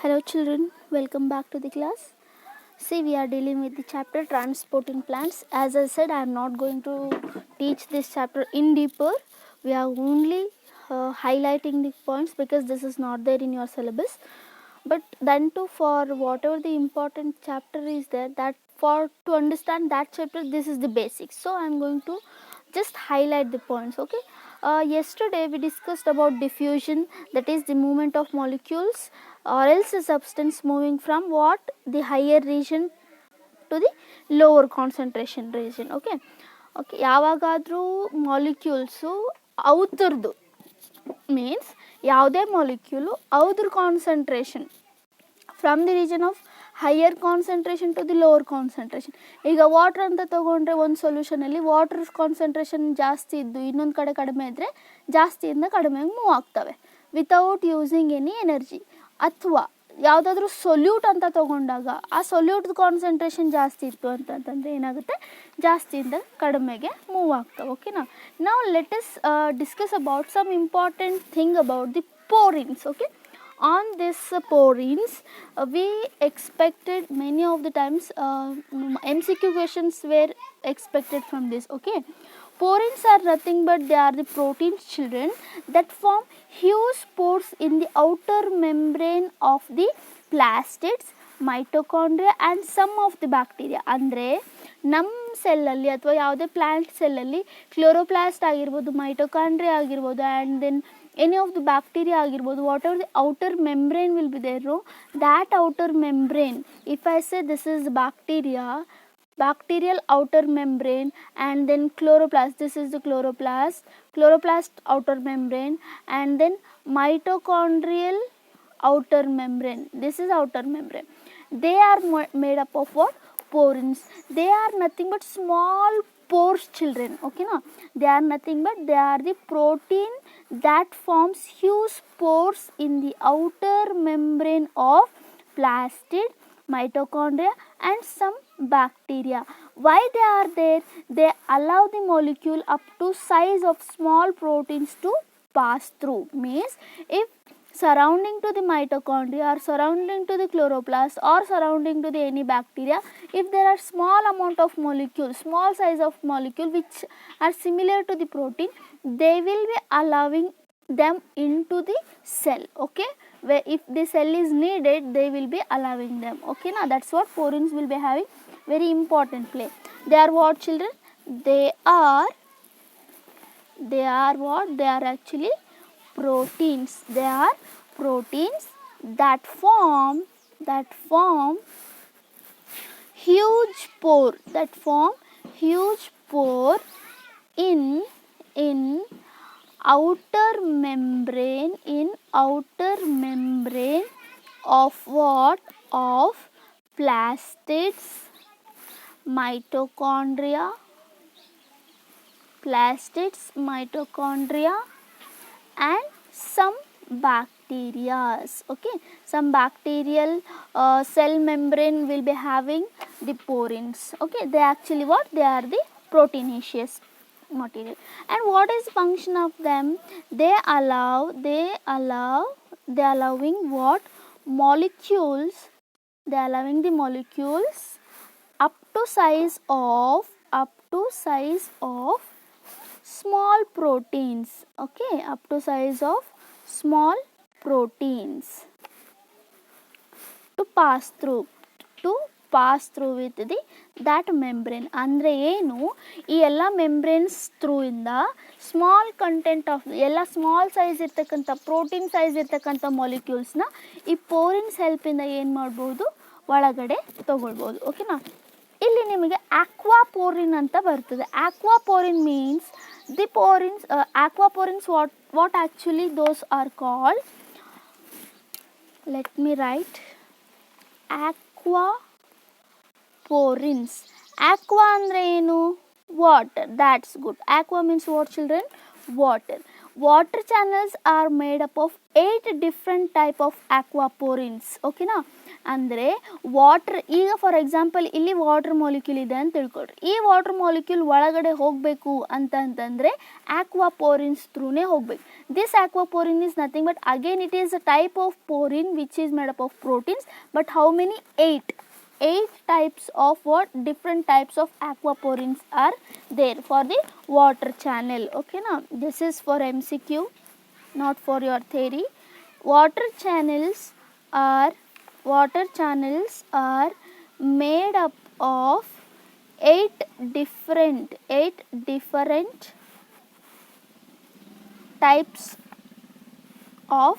Hello children, welcome back to the class. See, we are dealing with the chapter transporting plants. As I said, I am not going to teach this chapter in deeper. We are only highlighting the points because this is not there in your syllabus. But then too, for whatever the important chapter is there, that for to understand that chapter, this is the basics. So I am going to just highlight the points. Okay. Yesterday we discussed about diffusion, that is the movement of molecules or else a substance moving from what the higher region to the lower concentration region. Okay. ಯಾವಾಗಾದರೂ molecules ಅವತರದ್ದು means ಯಾವುದೇ molecule ಅವ್ರ concentration from the region of higher concentration to the lower concentration. ಈಗ water ಅಂತ ತೊಗೊಂಡ್ರೆ ಒಂದು ಸೊಲ್ಯೂಷನಲ್ಲಿ water concentration ಜಾಸ್ತಿ ಇದ್ದು ಇನ್ನೊಂದು ಕಡೆ ಕಡಿಮೆ ಇದ್ದರೆ ಜಾಸ್ತಿಯಿಂದ ಕಡಿಮೆಗೆ ಮೂವ್ ಆಗ್ತವೆ ವಿತೌಟ್ ಯೂಸಿಂಗ್ ಎನಿ ಎನರ್ಜಿ. ಅಥವಾ ಯಾವುದಾದ್ರೂ ಸೊಲ್ಯೂಟ್ ಅಂತ ತೊಗೊಂಡಾಗ ಆ ಸೊಲ್ಯೂಟ್ದು ಕಾನ್ಸಂಟ್ರೇಷನ್ ಜಾಸ್ತಿ ಇತ್ತು ಅಂತಂತಂದರೆ ಏನಾಗುತ್ತೆ, ಜಾಸ್ತಿಯಿಂದ ಕಡಿಮೆಗೆ ಮೂವ್ ಆಗ್ತವೆ. ಓಕೆನಾ. ನಾವು let us discuss about some important thing about the porins. Okay. On this porins, we expected many of the times MCQ questions were expected from this. Okay. Porins are nothing but they are the proteins, children, that form huge pores in the outer membrane of the plastids, mitochondria and some of the bacteria. ಅಂದರೆ ನಮ್ಮ ಸೆಲ್ಲಲ್ಲಿ ಅಥವಾ ಯಾವುದೇ plant ಸೆಲ್ಲಲ್ಲಿ chloroplast ಆಗಿರ್ಬೋದು, mitochondria ಆಗಿರ್ಬೋದು, and then any of the bacteria ಆಗಿರ್ಬೋದು, whatever the outer membrane will be there, no? That outer membrane, if I say this is bacteria, bacterial outer membrane, and then chloroplast, this is the chloroplast outer membrane, and then mitochondrial outer membrane, this is outer membrane. They are made up of what? Porins. They are nothing but small pores, children. Okay, no? They are nothing but they are the protein that forms huge pores in the outer membrane of plastid, mitochondria and some bacteria. Why they are there? They allow the molecule up to size of small proteins to pass through. Means if surrounding to the mitochondria or surrounding to the chloroplast or surrounding to the any bacteria, if there are small amount of molecule, small size of molecule which are similar to the protein, they will be allowing them into the cell. Okay. Where if the cell is needed, they will be allowing them. Okay. Now that's what porins will be having very important play. They are what, children? They are what? They are actually proteins. They are proteins that form huge pore, in outer membrane of what? Of plastids, mitochondria and some bacteria. Okay. Some bacterial cell membrane will be having the porins. Okay. They actually what? They are the proteinaceous material. And what is the function of them? They allowing what? Molecules. They are allowing the molecules up to size of small proteins. Okay. Up to size of small proteins to pass through with the that membrane. ಅಂದರೆ ಏನು, ಈ ಎಲ್ಲ membranes through ಇಂದ small content of ಎಲ್ಲ small size ಇರ್ತಕ್ಕಂಥ protein size ಇರ್ತಕ್ಕಂಥ ಮಾಲಿಕ್ಯೂಲ್ಸ್ನ ಈ ಪೋರಿನ್ಸ್ ಹೆಲ್ಪಿಂದ ಏನು ಮಾಡ್ಬೋದು, ಒಳಗಡೆ ತಗೊಳ್ಬೋದು. ಓಕೆನಾ. ಇಲ್ಲಿ ನಿಮಗೆ ಆಕ್ವಾಪೋರಿನ್ ಅಂತ ಬರ್ತದೆ. ಆಕ್ವಾಪೋರಿನ್ means the porins, aquaporins, what actually those are called? Let me write. Aquaporins. Aqua andre enu? Water. That's good. Aqua means what, children? Water. Water channels are made up of 8 different type of aquaporins. Okay na. ಅಂದರೆ water, ಈಗ for example ಇಲ್ಲಿ water molecule ಇದೆ ಅಂತ ತಿಳ್ಕೊಳ್ರಿ. ಈ water molecule ಒಳಗಡೆ ಹೋಗಬೇಕು ಅಂತಂದರೆ aquaporins ಥ್ರೂನೇ ಹೋಗಬೇಕು. This aquaporin is nothing but again it is a type of porin which is made up of proteins. But how many? 8 types of what? Different types of aquaporins are there for the water channel. Okay, now this is for MCQ, not for your theory. Water channels are made up of 8 different types of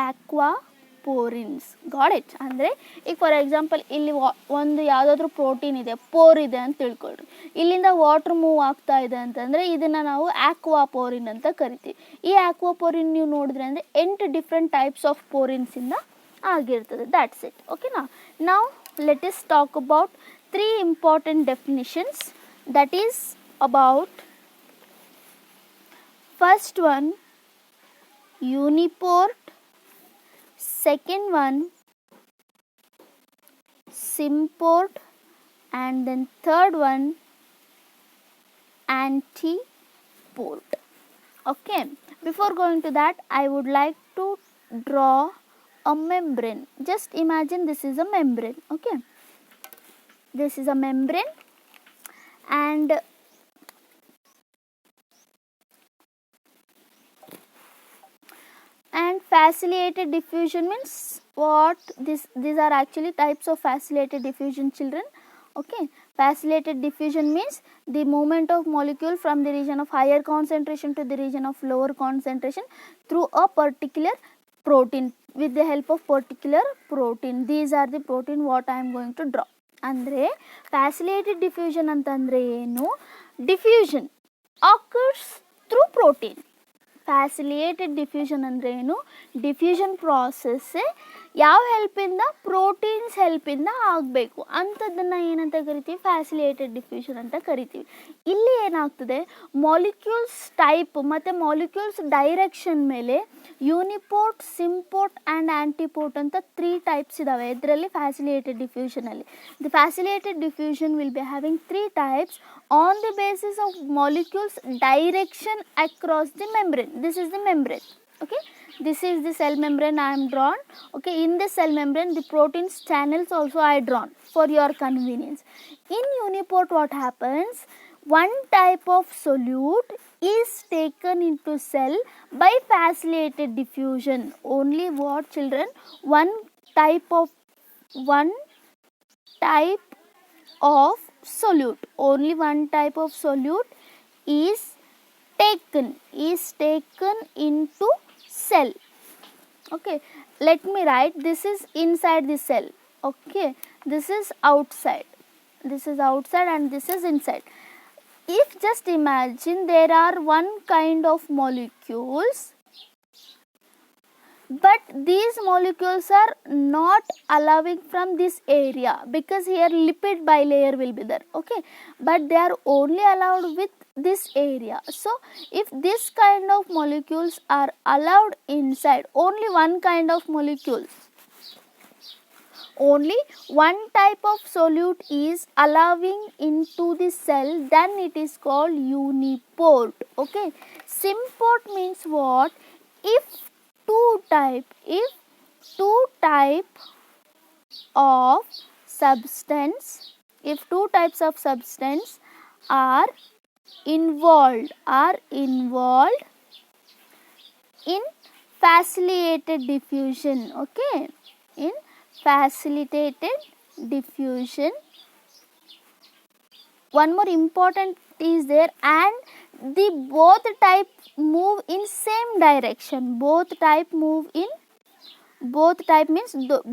aquaporins. Got it? ಅಂದರೆ ಈಗ for example ಇಲ್ಲಿ ಒಂದು ಯಾವುದಾದ್ರೂ protein ಇದೆ, four ಇದೆ ಅಂತ ತಿಳ್ಕೊಳ್ರಿ. ಇಲ್ಲಿಂದ water move ಆಗ್ತಾ ಇದೆ ಅಂತಂದರೆ ಇದನ್ನು ನಾವು ಆಕ್ವಾಪೋರಿನ್ ಅಂತ ಕರಿತೀವಿ. ಈ ಆಕ್ವಾಪೋರಿನ್ ನೀವು ನೋಡಿದ್ರೆ ಅಂದರೆ 8 ಡಿಫ್ರೆಂಟ್ ಟೈಪ್ಸ್ ಆಫ್ ಪೋರಿನ್ಸಿಂದ ಆಗಿರ್ತದೆ. That's it. ಓಕೆನಾ? ನಾವು let us talk about 3 important definitions. That is about first one uniport, second one symport, and then third one antiport. Okay, before going to that I would like to draw a membrane. Just imagine this is a membrane. Okay, this is a membrane, and facilitated diffusion means what? These are actually types of facilitated diffusion, children. Okay, facilitated diffusion means the movement of molecule from the region of higher concentration to the region of lower concentration through a particular protein with the help of particular protein. These are the protein what I am going to draw. ಅಂದರೆ facilitated diffusion ಅಂತಂದರೆ ಏನು? diffusion occurs through protein. Facilitated diffusion ಅಂದರೆ ಏನು? Diffusion ಪ್ರಾಸೆಸ್ಸೇ ಯಾವ ಹೆಲ್ಪಿಂದ? Proteins ಹೆಲ್ಪಿಂದ ಆಗಬೇಕು ಅಂಥದ್ದನ್ನು ಏನಂತ ಕರಿತೀವಿ? ಫ್ಯಾಸಿಲಿಯೇಟೆಡ್ ಡಿಫ್ಯೂಷನ್ ಅಂತ ಕರಿತೀವಿ. ಇಲ್ಲಿ ಏನಾಗ್ತದೆ, ಮಾಲಿಕ್ಯೂಲ್ಸ್ ಟೈಪ್ ಮತ್ತು ಮಾಲಿಕ್ಯೂಲ್ಸ್ ಡೈರೆಕ್ಷನ್ ಮೇಲೆ ಯೂನಿಪೋರ್ಟ್, ಸಿಂಪೋರ್ಟ್ ಆ್ಯಂಡ್ ಆ್ಯಂಟಿಪೋರ್ಟ್ ಅಂತ 3 ಟೈಪ್ಸ್ ಇದ್ದಾವೆ ಇದರಲ್ಲಿ ಫ್ಯಾಸಿಲಿಯೇಟೆಡ್ ಡಿಫ್ಯೂಷನಲ್ಲಿ. The facilitated diffusion will be having 3 types on the basis of molecules direction across the membrane. This is the membrane. Okay, this is the cell membrane I am drawn. Okay, in the cell membrane the proteins channels also I drawn for your convenience. In uniport what happens? One type of solute is taken into cell by facilitated diffusion. Only what, children? One type of solute, only one type of solute is taken into cell. Okay, let me write. This is inside the cell. Okay, this is outside and this is inside. If just imagine there are one kind of molecules, but these molecules are not allowing from this area because here lipid bilayer will be there. Okay, but they are only allowed with this area. So if this kind of molecules are allowed inside, only one kind of molecules, only one type of solute is allowing into the cell, then it is called uniport. Okay, symport means what? If two type of substance are involved in facilitated diffusion. Okay, in facilitated diffusion, one more important is there, and the both type move in same direction. Both type means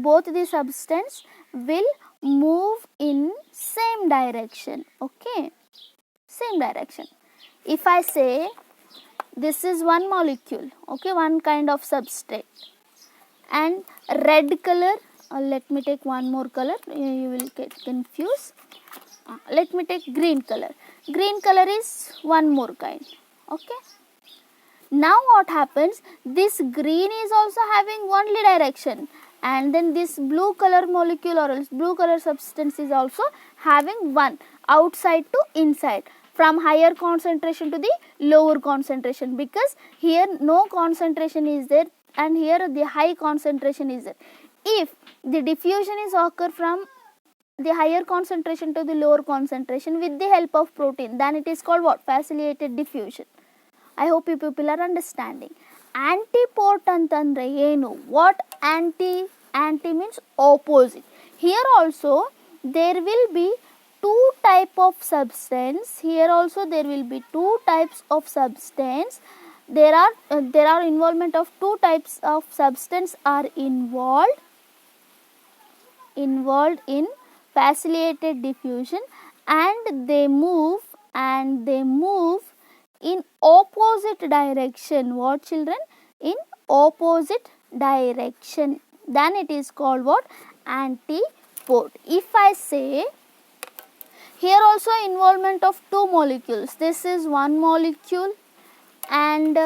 both the substance will move in same direction. Okay, same direction. If I say this is one molecule, okay, one kind of substrate, and red color, let me take one more color, you will get confused. Let me take green color. Green color is one more kind. Okay, now what happens? This green is also having only direction, and then this blue color molecule or else blue color substance is also having 1 outside to inside, from higher concentration to the lower concentration, because here no concentration is there and here the high concentration is there. If the diffusion is occur from the higher concentration to the lower concentration with the help of protein, then it is called what? Facilitated diffusion. I hope you people are understanding. Antiport antandre enu? What anti? Anti means opposite. Here also there will be two type of substance. Here also there will be two types of substance. There are involvement of two types of substance are involved in facilitated diffusion, and they move in opposite direction. What, children? In opposite direction. Then it is called what? Antiport. If I say here also involvement of two molecules, this is one molecule and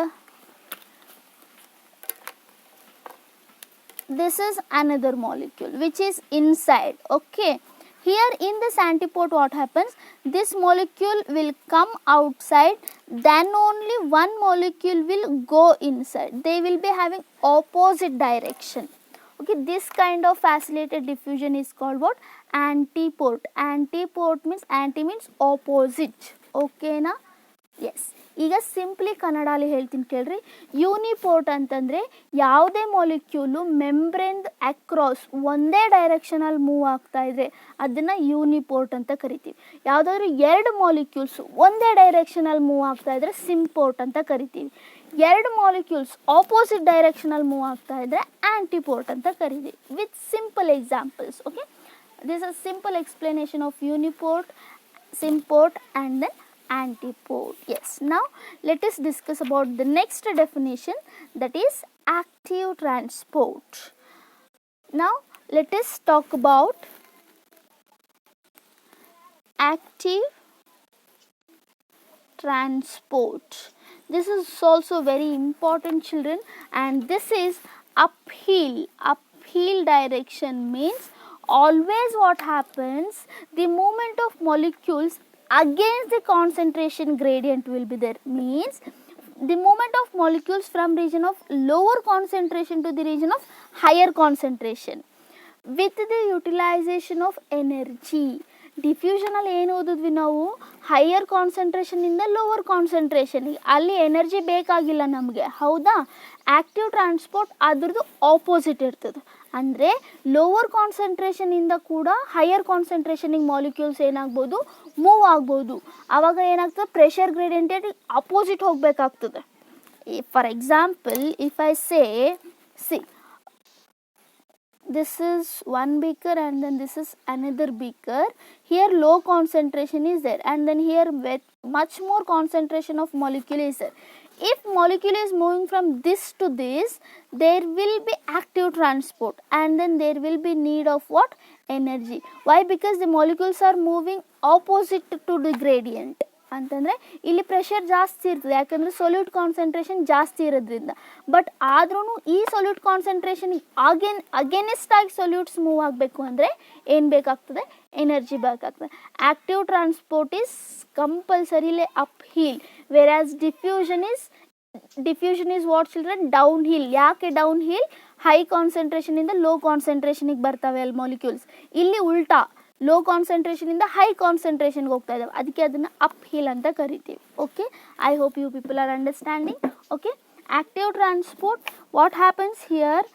this is another molecule which is inside. Okay, here in this antiport what happens? This molecule will come outside, then only one molecule will go inside. They will be having opposite direction. Okay, this kind of facilitated diffusion is called what? Antiport. Antiport means, anti means opposite. Okay na? Yes. ಈಗ simply ಕನ್ನಡಲ್ಲಿ ಹೇಳ್ತೀನಿ ಕೇಳ್ರಿ. ಯೂನಿಪೋರ್ಟ್ ಅಂತಂದರೆ ಯಾವುದೇ molecule membrane across ಒಂದೇ ಡೈರೆಕ್ಷನಲ್ಲಿ move ಆಗ್ತಾ ಇದ್ರೆ ಅದನ್ನು ಯೂನಿಪೋರ್ಟ್ ಅಂತ ಕರಿತೀವಿ. ಯಾವುದಾದ್ರೂ ಎರಡು ಮಾಲಿಕ್ಯೂಲ್ಸ್ ಒಂದೇ ಡೈರೆಕ್ಷನಲ್ಲಿ ಮೂವ್ ಆಗ್ತಾ ಇದ್ರೆ ಸಿಂಪೋರ್ಟ್ ಅಂತ ಕರಿತೀವಿ. ಎರಡು ಮಾಲಿಕ್ಯೂಲ್ಸ್ ಆಪೋಸಿಟ್ ಡೈರೆಕ್ಷನಲ್ಲಿ ಮೂವ್ ಆಗ್ತಾ ಇದ್ರೆ ಆಂಟಿಪೋರ್ಟ್ ಅಂತ ಕರಿತೀವಿ. With simple examples. Okay, this is simple explanation of uniport, symport and then antiport. Yes, now let us discuss about the next definition, that is active transport. Now let us talk about active transport. This is also very important, children, and this is uphill. Uphill direction means always what happens, the movement of molecules against the concentration gradient will be there. Means the movement of molecules from region of lower concentration to the region of higher concentration with the utilization of energy. Diffusion ಅಲ್ಲಿ ಏನು ಓದಿದ್ವಿ ನಾವು? Higher ಕಾನ್ಸಂಟ್ರೇಷನಿಂದ lower ಕಾನ್ಸಂಟ್ರೇಷನ್ಗೆ, ಅಲ್ಲಿ energy ಬೇಕಾಗಿಲ್ಲ ನಮಗೆ, ಹೌದಾ? Active transport ಅದ್ರದ್ದು opposite ಇರ್ತದೆ. ಅಂದರೆ ಲೋವರ್ ಕಾನ್ಸಂಟ್ರೇಷನಿಂದ ಕೂಡ ಹೈಯರ್ ಕಾನ್ಸಂಟ್ರೇಷನಿಗೆ ಮಾಲಿಕ್ಯೂಲ್ಸ್ ಏನಾಗ್ಬೋದು? ಮೂವ್ ಆಗ್ಬೋದು. ಆವಾಗ ಏನಾಗ್ತದೆ? ಪ್ರೆಷರ್ ಗ್ರೇಡಿಯಂಟ್ ಅಪೋಸಿಟ್ ಹೋಗಬೇಕಾಗ್ತದೆ. For example, if I say, C, this is one beaker and then this is another beaker. Here low concentration is there and then here with much more concentration of molecule is there. If molecule is moving from this to this, there will be active transport and then there will be need of what? Energy. Why? Because the molecules are moving opposite to the gradient. ಅಂತಂದರೆ ಇಲ್ಲಿ pressure ಜಾಸ್ತಿ ಇರ್ತದೆ, ಯಾಕಂದರೆ solute concentration ಜಾಸ್ತಿ ಇರೋದ್ರಿಂದ. But ಆದ್ರೂ ಈ solute concentration against ಆಗಿ ಸೊಲ್ಯೂಟ್ಸ್ ಮೂವ್ ಆಗಬೇಕು ಅಂದರೆ ಏನು ಬೇಕಾಗ್ತದೆ? ಎನರ್ಜಿ ಬೇಕಾಗ್ತದೆ. Active transport is compulsorily up hill, whereas diffusion is what children? Down hill. ಯಾಕೆ ಡೌನ್ ಹಿಲ್? ಹೈ ಕಾನ್ಸಂಟ್ರೇಷನಿಂದ ಲೋ ಕಾನ್ಸಂಟ್ರೇಷನಿಗೆ ಬರ್ತವೆ ಅಲ್ಲಿ ಮಾಲಿಕ್ಯೂಲ್ಸ್. ಇಲ್ಲಿ ಉಲ್ಟಾ, ಲೋ ಕಾನ್ಸಂಟ್ರೇಷನಿಂದ ಹೈ ಕಾನ್ಸಂಟ್ರೇಷನ್ಗೆ ಹೋಗ್ತಾ ಇದ್ದಾವೆ, ಅದಕ್ಕೆ ಅದನ್ನು ಅಪ್ ಹಿಲ್ ಅಂತ ಕರಿತೀವಿ. Okay, I hope you people are understanding. Okay, active transport, what happens here?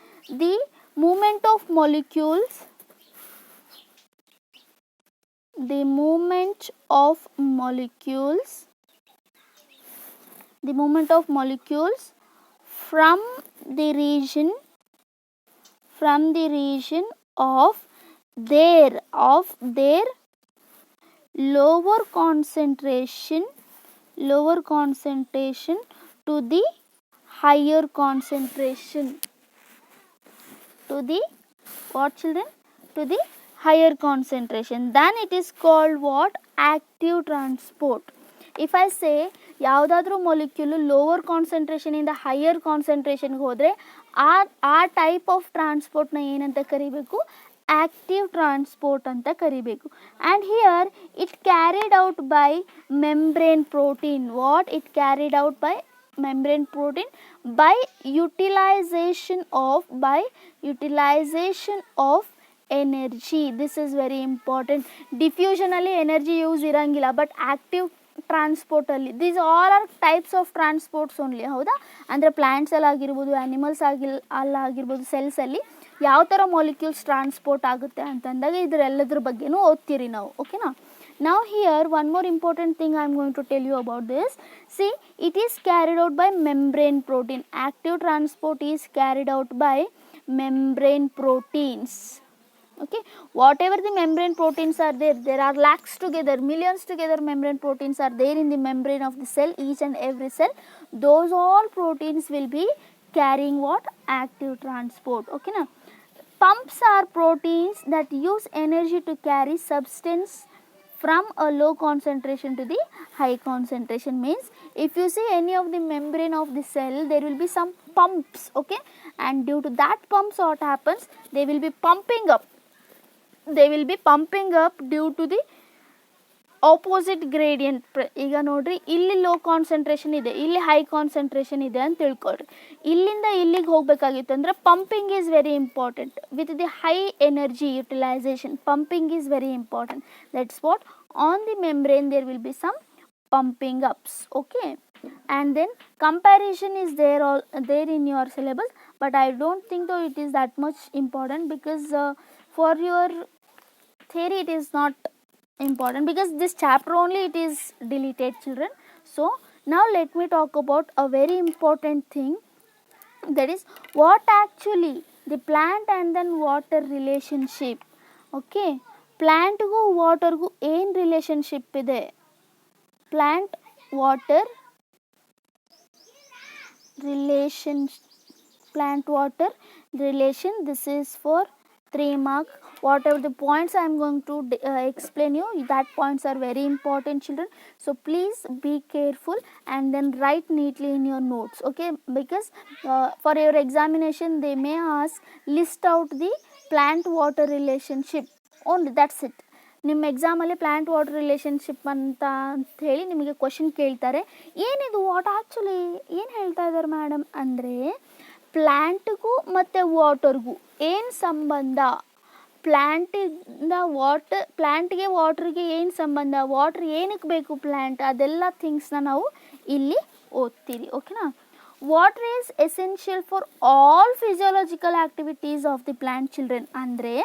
The movement of molecules, the movement of molecules from the region of their lower concentration to the higher concentration, to the what, children? To the higher concentration. Then it is called what? Active transport. If I say ಯಾವುದಾದ್ರೂ ಮೊಲಿಕ್ಯೂಲು lower ಕಾನ್ಸಂಟ್ರೇಷನಿಂದ higher ಕಾನ್ಸಂಟ್ರೇಷನ್ಗೆ ಹೋದರೆ ಆ type of ಟ್ರಾನ್ಸ್ಪೋರ್ಟ್ನ ಏನಂತ ಕರಿಬೇಕು, active transport ಅಂತ ಕರಿಬೇಕು. And here it carried out by membrane protein. What it carried out by membrane protein by utilization of energy. This is very important. Diffusion alli energy use irangilla, but active transport ಅಲ್ಲಿ these all are types of transports only. ಹೌದಾ, ಅಂದರೆ plants ಅಲ್ಲಿ ಆಗಿರ್ಬೋದು, animals ಆಗಿರ್ಬೋದು, cells ಅಲ್ಲಿ ಯಾವ ಥರ molecules transport ಆಗುತ್ತೆ ಅಂತಂದಾಗ ಇದರೆಲ್ಲದ್ರ ಬಗ್ಗೆನೂ ಓದ್ತೀರಿ ನಾವು. ಓಕೆನಾ. Now here one more important thing I am going to tell you about this. See, it is carried out by membrane protein. Active transport is carried out by membrane proteins. Okay, whatever the membrane proteins are there, there are lakhs together, millions together membrane proteins are there in the membrane of the cell, each and every cell. Those all proteins will be carrying what? Active transport. Okay na. Pumps are proteins that use energy to carry substance from a low concentration to the high concentration. Means if you see any of the membrane of the cell, there will be some pumps. Okay, and due to that pumps what happens, they will be pumping up due to the opposite gradient. ಈಗ ನೋಡ್ರಿ, ಇಲ್ಲಿ low concentration ಇದೆ, ಇಲ್ಲಿ high concentration ಇದೆ ಅಂತ ತಿಳ್ಕೊಳ್ರಿ. ಇಲ್ಲಿಂದ ಇಲ್ಲಿಗೆ ಹೋಗಬೇಕಾಗಿತ್ತು ಅಂದರೆ pumping is very important. With the high energy utilisation pumping is very important. That's what on the membrane there will be some pumping ups. Okay, and then comparison is there in your syllabus, but I don't think though it is that much important, because for your theory it is not important, because this chapter only it is deleted, children. So now let me talk about a very important thing, that is what actually the plant and then water relationship. Okay, plant gu water gu ಏನು relationship ಇದೆ? Plant water relation, this is for 3 marks. Whatever the points I am going to explain you, that points are very important, children. So please be careful and then write neatly in your notes. Okay, because for your examination they may ask list out the plant water relationship only, that's it. ನಿಮ್ಮ ಎಕ್ಸಾಮಲ್ಲಿ plant water relationship ಅಂತ ಹೇಳಿ ನಿಮಗೆ question ಕೇಳ್ತಾರೆ. ಏನಿದು what actually ಏನು ಹೇಳ್ತಾ ಇದ್ದಾರೆ ಮೇಡಮ್ ಅಂದರೆ, ಪ್ಲ್ಯಾಂಟ್ಗೂ ಮತ್ತು ವಾಟರ್ಗೂ ಏನು ಸಂಬಂಧ, ಪ್ಲ್ಯಾಂಟ್ಗೆ ವಾಟ್ರಿಗೆ ಏನು ಸಂಬಂಧ, ವಾಟ್ರ್ ಏನಕ್ಕೆ ಬೇಕು ಪ್ಲ್ಯಾಂಟ್, ಅದೆಲ್ಲ ಥಿಂಗ್ಸ್ನ ನಾವು ಇಲ್ಲಿ ಓದ್ತೀರಿ. ಓಕೆನಾ. Water is essential for all physiological activities of the plant, children. ಅಂದರೆ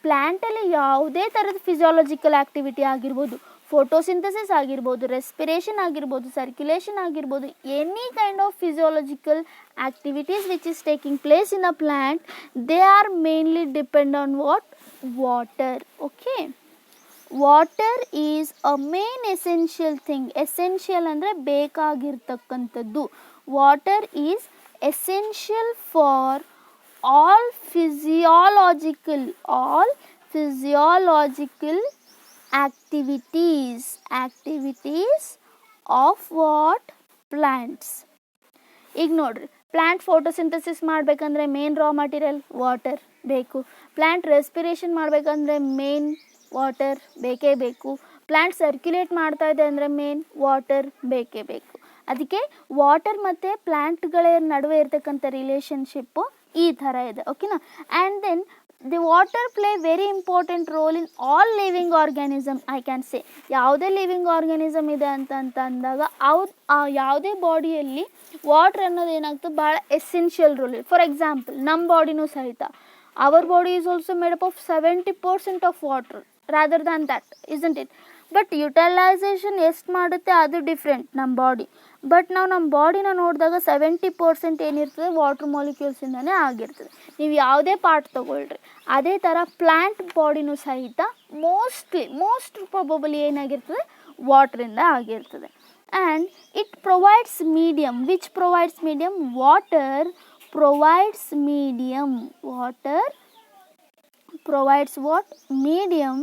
ಪ್ಲ್ಯಾಂಟಲ್ಲಿ ಯಾವುದೇ ಥರದ ಫಿಸಿಯಾಲಜಿಕಲ್ ಆ್ಯಕ್ಟಿವಿಟಿ ಆಗಿರ್ಬೋದು, ಫೋಟೋಸಿಂಥಸಿಸ್ ಆಗಿರ್ಬೋದು, ರೆಸ್ಪಿರೇಷನ್ ಆಗಿರ್ಬೋದು, ಸರ್ಕ್ಯುಲೇಷನ್ ಆಗಿರ್ಬೋದು, any kind of physiological activities which is taking place in a plant, they are mainly depend on what? Water. Okay, water is a main essential thing. Essential ಅಂದರೆ ಬೇಕಾಗಿರ್ತಕ್ಕಂಥದ್ದು. Water is essential for all physiological activities of what? Plants. ಈಗ ನೋಡ್ರಿ, plant photosynthesis ಮಾಡಬೇಕಂದ್ರೆ main raw material water ಬೇಕು. Plant respiration ಮಾಡಬೇಕಂದ್ರೆ main water ಬೇಕೇ ಬೇಕು. Plant circulate ಮಾಡ್ತಾ ಇದೆ ಅಂದರೆ ಮೇನ್ ವಾಟರ್ ಬೇಕೇ ಬೇಕು. ಅದಕ್ಕೆ ವಾಟರ್ ಮತ್ತು ಪ್ಲ್ಯಾಂಟ್ಗಳ ನಡುವೆ ಇರ್ತಕ್ಕಂಥ ರಿಲೇಷನ್ಶಿಪ್ಪು ಈ ಥರ ಇದೆ. ಓಕೆನಾ. And then the water play very important role in all living organism. I can say ಯಾವುದೇ ಲಿವಿಂಗ್ ಆರ್ಗ್ಯಾನಿಸಮ್ ಇದೆ ಅಂತ ಅಂದಾಗ ಯಾವುದೇ ಬಾಡಿಯಲ್ಲಿ ವಾಟರ್ ಅನ್ನೋದು ಏನಾಗ್ತದೆ, ಭಾಳ ಎಸೆನ್ಷಿಯಲ್ ರೋಲ್ ಇದೆ. ಫಾರ್ ಎಕ್ಸಾಂಪಲ್ ನಮ್ಮ ಬಾಡಿನೂ ಸಹಿತ, our body is also made up of 70% of water rather than that, isn't it? But utilisation ಎಷ್ಟು ಮಾಡುತ್ತೆ ಅದು ಡಿಫ್ರೆಂಟ್ ನಮ್ಮ ಬಾಡಿ. ಬಟ್ ನಾವು ನಮ್ಮ ಬಾಡಿನ ನೋಡಿದಾಗ 70% ಏನಿರ್ತದೆ ವಾಟರ್ ಮಾಲಿಕ್ಯೂಲ್ಸಿಂದನೇ ಆಗಿರ್ತದೆ. ನೀವು ಯಾವುದೇ ಪಾರ್ಟ್ ತೊಗೊಳ್ರಿ, ಅದೇ ಥರ ಪ್ಲ್ಯಾಂಟ್ ಬಾಡಿನೂ ಸಹಿತ ಮೋಸ್ಟ್ ಪ್ರೊಬಬಲಿ ಏನಾಗಿರ್ತದೆ, ವಾಟ್ರಿಂದ ಆಗಿರ್ತದೆ. And it provides medium. Which provides medium? Water provides medium. Water provides what? Medium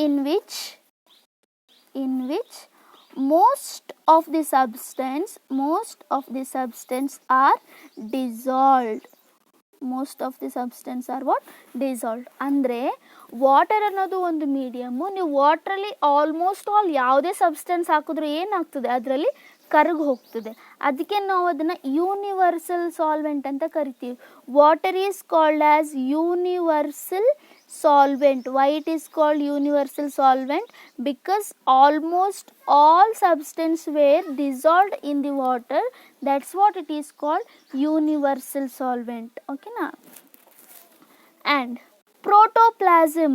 in which most of the substance are dissolved. Most of the substance are what dissolved. ಅಂದರೆ water ಅನ್ನೋದು ಒಂದು medium. ನೀವು ವಾಟ್ರಲ್ಲಿ almost all ಯಾವುದೇ substance ಹಾಕಿದ್ರೂ ಏನಾಗ್ತದೆ, ಅದರಲ್ಲಿ ಕರಗಿ ಹೋಗ್ತದೆ. ಅದಕ್ಕೆ ನಾವು ಅದನ್ನು ಯೂನಿವರ್ಸಲ್ ಸಾಲ್ವೆಂಟ್ ಅಂತ ಕರಿತೀವಿ. Water is called as universal solvent. Why it is called universal solvent? Because almost all substance were dissolved in the water. That's what it is called universal solvent. Okay na? And protoplasm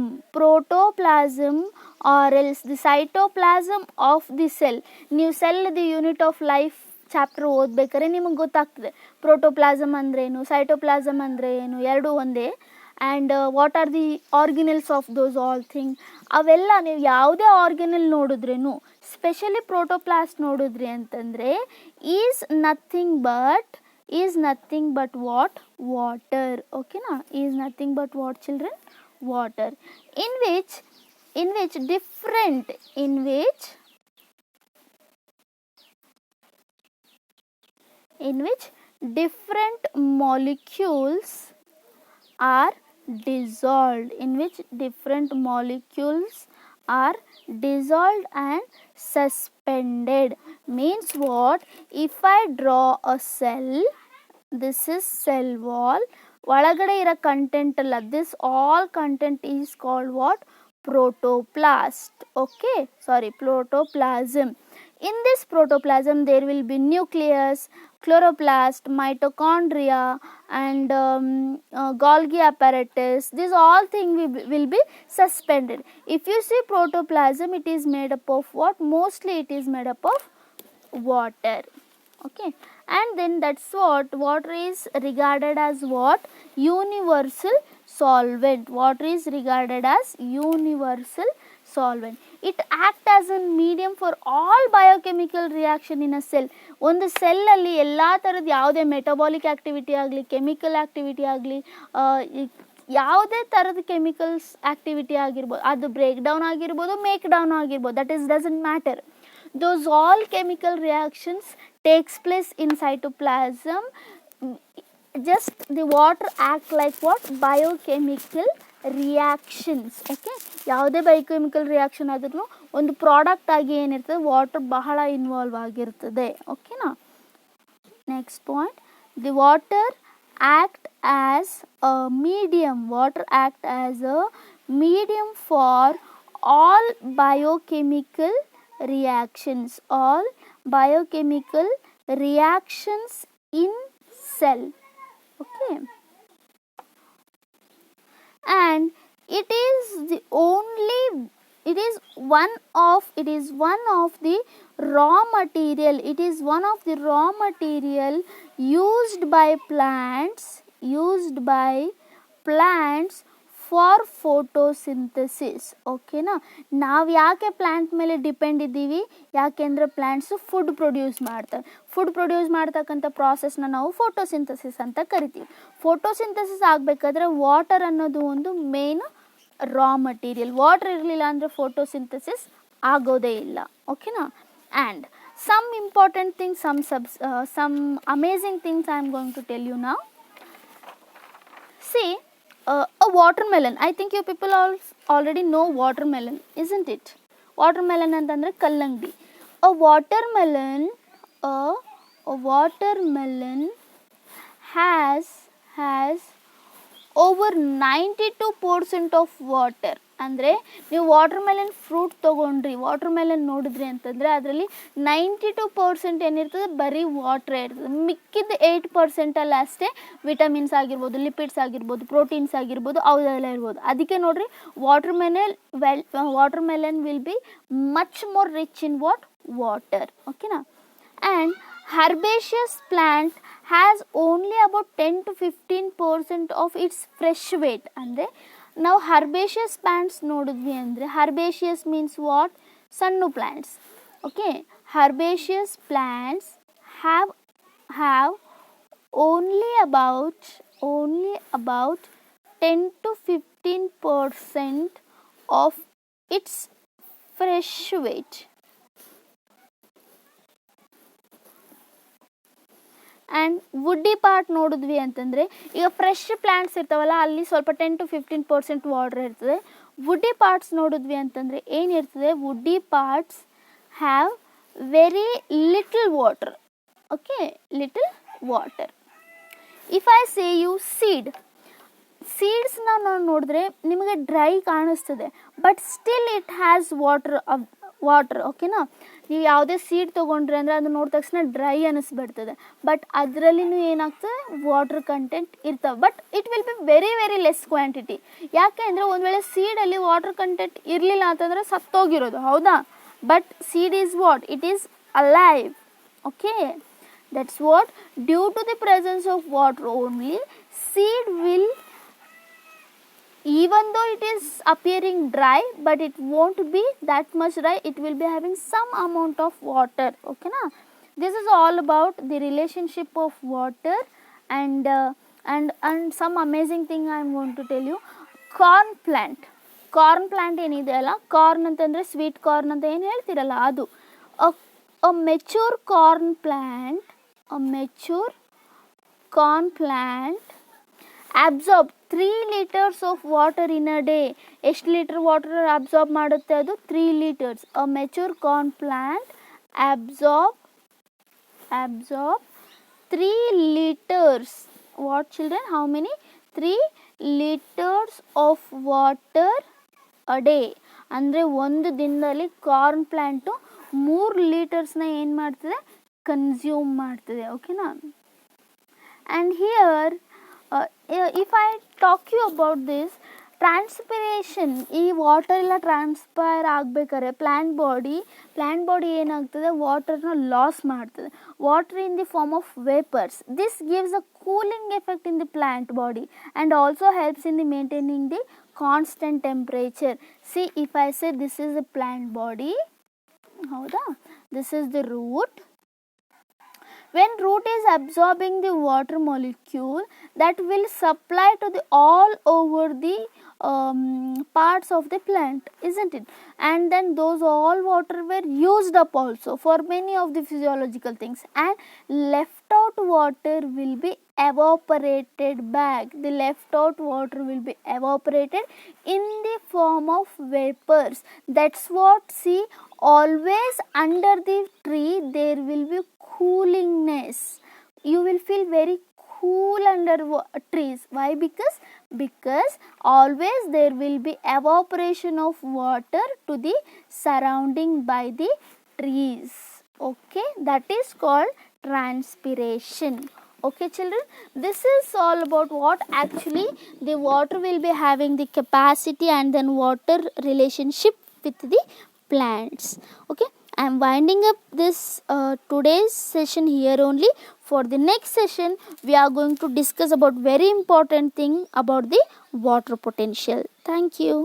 or else the cytoplasm of the cell. ನೀವು cell the unit of life chapter ಓದಬೇಕಾದ್ರೆ ನಿಮಗೆ ಗೊತ್ತಾಗ್ತದೆ protoplasm ಅಂದರೆ ಏನು, cytoplasm ಅಂದರೆ ಏನು, ಎರಡೂ ಒಂದೇ. And what are the organelles of those all thing, ಅವೆಲ್ಲ ನೀವು ಯಾವುದೇ ಆರ್ಗನಲ್ ನೋಡಿದ್ರೂ ಸ್ಪೆಷಲಿ ಪ್ರೋಟೋಪ್ಲಾಸ್ಟ್ ನೋಡಿದ್ರಿ ಅಂತಂದರೆ is nothing but what water. ಓಕೆನಾ? Is nothing but what children? Water. in which different molecules are dissolved, and suspended. Means what? If I draw a cell, this is cell wall, ಒಳಗಡೆ ಇರೋ content ಅಲ್ಲ, this all content is called what? Protoplast. Okay, sorry, protoplasm. In this protoplasm there will be nucleus, chloroplast, mitochondria, and Golgi apparatus. These all things will be suspended. If you see protoplasm, it is made up of what? Mostly it is made up of water. Okay, and then that's what water is regarded as what? Universal solvent. Water is regarded as universal solvent. It acts as a medium for all biochemical reaction in a cell. ಒಂದು ಸೆಲ್ಲಲ್ಲಿ ಎಲ್ಲ ಥರದ ಯಾವುದೇ metabolic activity ಆಗಲಿ, chemical activity ಆಗಲಿ, ಯಾವುದೇ ಥರದ chemicals activity ಆಗಿರ್ಬೋದು, ಅದು ಬ್ರೇಕ್ ಡೌನ್ ಆಗಿರ್ಬೋದು, ಮೇಕ್ ಡೌನ್ ಆಗಿರ್ಬೋದು, that is doesn't matter. Those all chemical reactions takes place in cytoplasm. Just the water act like what? Biochemical reactions. Okay, ಯಾವುದೇ biochemical reaction ಆದ್ರೂ ಒಂದು ಪ್ರಾಡಕ್ಟ್ ಆಗಿ ಏನಿರ್ತದೆ, ವಾಟರ್ ಬಹಳ ಇನ್ವಾಲ್ವ್ ಆಗಿರ್ತದೆ. ಓಕೆನಾ? Next point, the water act as a medium. For all biochemical reactions in cell. Okay, and it is one of the raw material. It is one of the raw material used by plants for photosynthesis. ಓಕೆನಾ? ನಾವು ಯಾಕೆ plant ಮೇಲೆ depend ಇದ್ದೀವಿ? ಯಾಕೆಂದರೆ plants food produce ಮಾಡ್ತವೆ. Food produce ಮಾಡ್ತಕ್ಕಂಥ ಪ್ರಾಸೆಸ್ನ ನಾವು photosynthesis ಅಂತ ಕರಿತೀವಿ. ಫೋಟೋಸಿಂಥಸಿಸ್ ಆಗಬೇಕಾದ್ರೆ ವಾಟರ್ ಅನ್ನೋದು ಒಂದು ಮೇನ್ ರಾ ಮಟೀರಿಯಲ್. ವಾಟರ್ ಇರಲಿಲ್ಲ ಅಂದರೆ ಫೋಟೋಸಿಂಥಸಿಸ್ ಆಗೋದೇ ಇಲ್ಲ. ಓಕೆನಾ? And some important things, some amazing things I am going to tell you now. See, a watermelon. I think you people already know watermelon, isn't it? Watermelon ಅಂತಂದ್ರೆ ಕಲ್ಲಂಗಡಿ. A watermelon has over 92% of water. ಅಂದರೆ ನೀವು watermelon fruit ತೊಗೊಂಡ್ರಿ, watermelon ನೋಡಿದ್ರಿ ಅಂತಂದರೆ ಅದರಲ್ಲಿ 92% ಏನಿರ್ತದೆ, ಬರೀ ವಾಟ್ರೇ ಇರ್ತದೆ. ಮಿಕ್ಕಿದ 8% ಅಷ್ಟೇ ವಿಟಮಿನ್ಸ್ ಆಗಿರ್ಬೋದು, ಲಿಪಿಡ್ಸ್ ಆಗಿರ್ಬೋದು, ಪ್ರೋಟೀನ್ಸ್ ಆಗಿರ್ಬೋದು, ಅವೆಲ್ಲ ಇರ್ಬೋದು. ಅದಕ್ಕೆ ನೋಡಿರಿ, watermelon will be much more rich in what? Water. ಓಕೆನಾ? And herbaceous plant has only about 10 to 15% of its fresh weight. ಅಂದರೆ ನಾವು herbaceous plants ನೋಡಿದ್ವಿ ಅಂದರೆ, herbaceous means what? ಸಣ್ಣ plants. Okay, herbaceous plants have only about 10 to 15% of its fresh weight. And ವುಡ್ಡಿ part ನೋಡಿದ್ವಿ ಅಂತಂದರೆ, ಈಗ fresh plants ಇರ್ತಾವಲ್ಲ ಅಲ್ಲಿ ಸ್ವಲ್ಪ 10-15% ವಾಟರ್ ಇರ್ತದೆ. ವುಡ್ಡಿ ಪಾರ್ಟ್ಸ್ ನೋಡಿದ್ವಿ ಅಂತಂದರೆ ಏನಿರ್ತದೆ, woody parts have very little water. Okay, little water. If I say you ಸೀಡ್ಸ್ನ ನಾವು ನೋಡಿದ್ರೆ ನಿಮಗೆ ಡ್ರೈ ಕಾಣಿಸ್ತದೆ, but still it has water. ಓಕೆನಾ, ನೀವು ಯಾವುದೇ ಸೀಡ್ ತೊಗೊಂಡ್ರೆ ಅಂದರೆ ಅದು ನೋಡಿದ ತಕ್ಷಣ ಡ್ರೈ ಅನ್ನಿಸ್ಬಿಡ್ತದೆ, ಬಟ್ ಅದರಲ್ಲಿನೂ ಏನಾಗ್ತದೆ, ವಾಟರ್ ಕಂಟೆಂಟ್ ಇರ್ತವೆ, but it will be very very less quantity. ಯಾಕೆ ಅಂದರೆ ಒಂದು ವೇಳೆ ಸೀಡಲ್ಲಿ ವಾಟರ್ ಕಂಟೆಂಟ್ ಇರಲಿಲ್ಲ ಅಂತಂದರೆ ಸತ್ತೋಗಿರೋದು, ಹೌದಾ? But seed is what? It is alive. Okay, that's what, due to the presence of water only, seed will, even though it is appearing dry, but it won't be that much dry, it will be having some amount of water. Okay na, this is all about the relationship of water. And some amazing thing I am going to tell you. Corn plant ಏನಿದೆ ಅಲ್ಲ, corn ಅಂತಂದರೆ sweet corn ಅಂತ ಏನು ಹೇಳ್ತಿರಲ್ಲ ಅದು. a mature corn plant absorb 3 liters of water in a day. ಎಷ್ಟು litre water absorb ಮಾಡುತ್ತೆ ಅದು? 3 liters. a mature corn plant absorb 3 liters. What children? How many? 3 liters of water a day. ಅಂದರೆ ಒಂದು ದಿನದಲ್ಲಿ corn plant 3 ಲೀಟರ್ಸ್ನ ಏನು ಮಾಡ್ತದೆ? Consume ಮಾಡ್ತದೆ. ಓಕೆನಾ? And here if I talk you about this, transpiration, ಈ ವಾಟರ್ ಎಲ್ಲ ಟ್ರಾನ್ಸ್ಪೈರ್ ಆಗಬೇಕಾದ್ರೆ ಪ್ಲ್ಯಾಂಟ್ ಬಾಡಿ ಏನಾಗ್ತದೆ, ವಾಟರ್ನ ಲಾಸ್ ಮಾಡ್ತದೆ. Water in the form of vapours. This gives a cooling effect in the plant body and also helps in the maintaining the constant temperature. See, if I say this is a plant body, ಹೌದಾ, this is the root. When root is absorbing the water molecule, that will supply to the all over the parts of the plant, isn't it? And then those all water were used up also for many of the physiological things, and left out water will be evaporated back. The left out water will be evaporated in the form of vapors. That's what, see, always under the tree there will be coolingness. You will feel very cool under trees. Why? Because always there will be evaporation of water to the surrounding by the trees. Okay, that is called transpiration. Okay children, this is all about what actually the water will be having the capacity and then water relationship with the plants. Okay, I am winding up this today's session here only. For the next session we are going to discuss about very important thing about the water potential. Thank you.